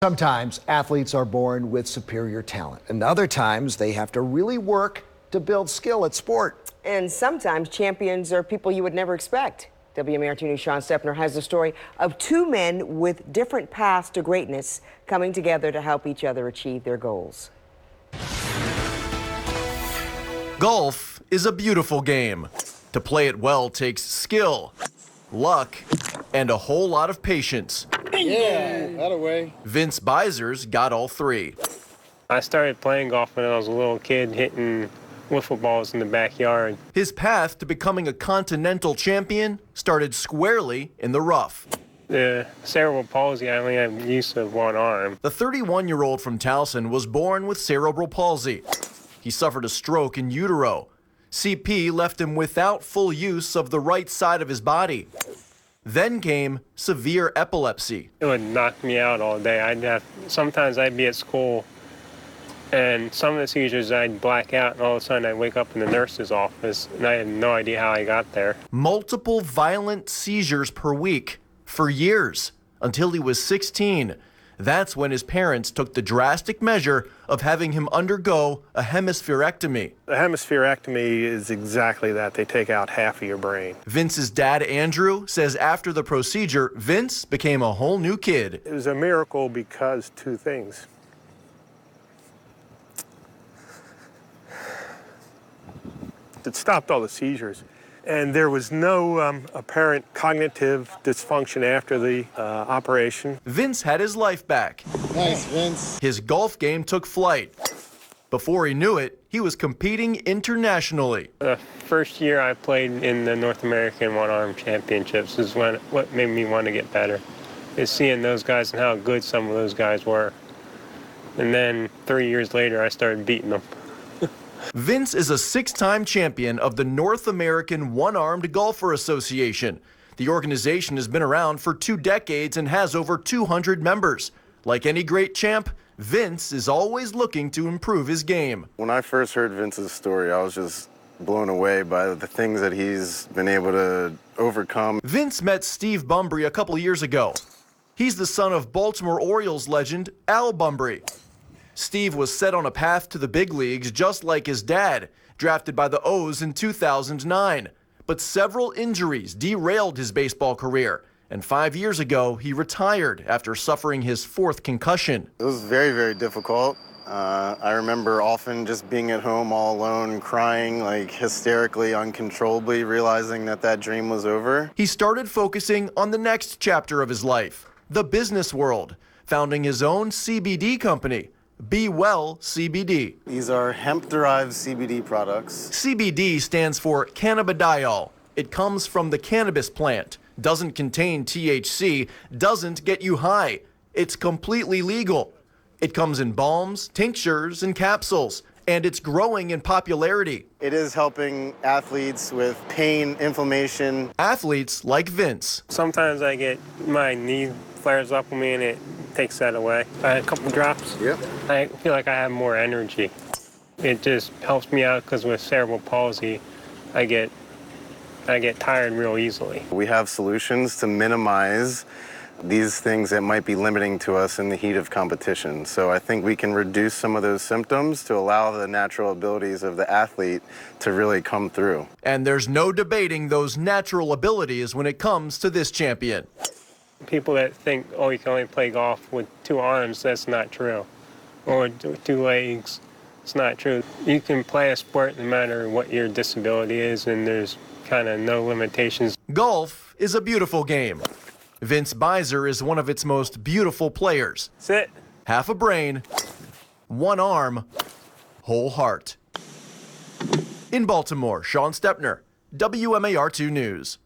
Sometimes athletes are born with superior talent, and other times they have to really work to build skill at sport. And sometimes champions are people you would never expect. WMAR2 News' Sean Stepner has the story of two men with different paths to greatness coming together to help each other achieve their goals. Golf is a beautiful game. To play it well takes skill, luck, and a whole lot of patience. Yeah, that away. Vince Beiser's got all three. I started playing golf when I was a little kid, hitting wiffle balls in the backyard. His path to becoming a continental champion started squarely in the rough. The cerebral palsy, I only have use of one arm. The 31-year-old from Towson was born with cerebral palsy. He suffered a stroke in utero. CP left him without full use of the right side of his body. Then came severe epilepsy. It would knock me out all day. Sometimes I'd be at school, and some of the seizures I'd black out, and all of a sudden I'd wake up in the nurse's office, and I had no idea how I got there. Multiple violent seizures per week for years, until he was 16. That's when his parents took the drastic measure of having him undergo a hemispherectomy. A hemispherectomy is exactly that. They take out half of your brain. Vince's dad, Andrew, says after the procedure, Vince became a whole new kid. It was a miracle because two things. It stopped all the seizures. And there was no apparent cognitive dysfunction after the operation. Vince had his life back. Nice, Vince. His golf game took flight. Before he knew it, he was competing internationally. The first year I played in the North American One-Arm Championships is what made me want to get better, is seeing those guys and how good some of those guys were. And then 3 years later, I started beating them. Vince is a 6-time champion of the North American One-Armed Golfer Association. The organization has been around for 2 decades and has over 200 members. Like any great champ, Vince is always looking to improve his game. When I first heard Vince's story, I was just blown away by the things that he's been able to overcome. Vince met Steve Bumbry a couple years ago. He's the son of Baltimore Orioles legend Al Bumbry. Steve was set on a path to the big leagues just like his dad, drafted by the O's in 2009. But several injuries derailed his baseball career, and 5 years ago, he retired after suffering his 4th concussion. It was very, very difficult. I remember often just being at home all alone, crying like hysterically, uncontrollably, realizing that that dream was over. He started focusing on the next chapter of his life, the business world, founding his own CBD company, Be Well CBD. These are hemp-derived CBD products. CBD stands for cannabidiol. It comes from the cannabis plant, doesn't contain THC, doesn't get you high. It's completely legal. It comes in balms, tinctures, and capsules, and it's growing in popularity. It is helping athletes with pain, inflammation. Athletes like Vince. Sometimes I get my knee flares up on me and it takes that away. I had a couple drops. Yep. I feel like I have more energy. It just helps me out because with cerebral palsy, I get tired real easily. We have solutions to minimize these things that might be limiting to us in the heat of competition. So I think we can reduce some of those symptoms to allow the natural abilities of the athlete to really come through. And there's no debating those natural abilities when it comes to this champion. People that think, oh, you can only play golf with 2 arms, that's not true. Or 2 legs, it's not true. You can play a sport no matter what your disability is, and there's kind of no limitations. Golf is a beautiful game. Vince Beiser is one of its most beautiful players. Sit. Half a brain, 1 arm, whole heart. In Baltimore, Sean Stepner, WMAR2 News.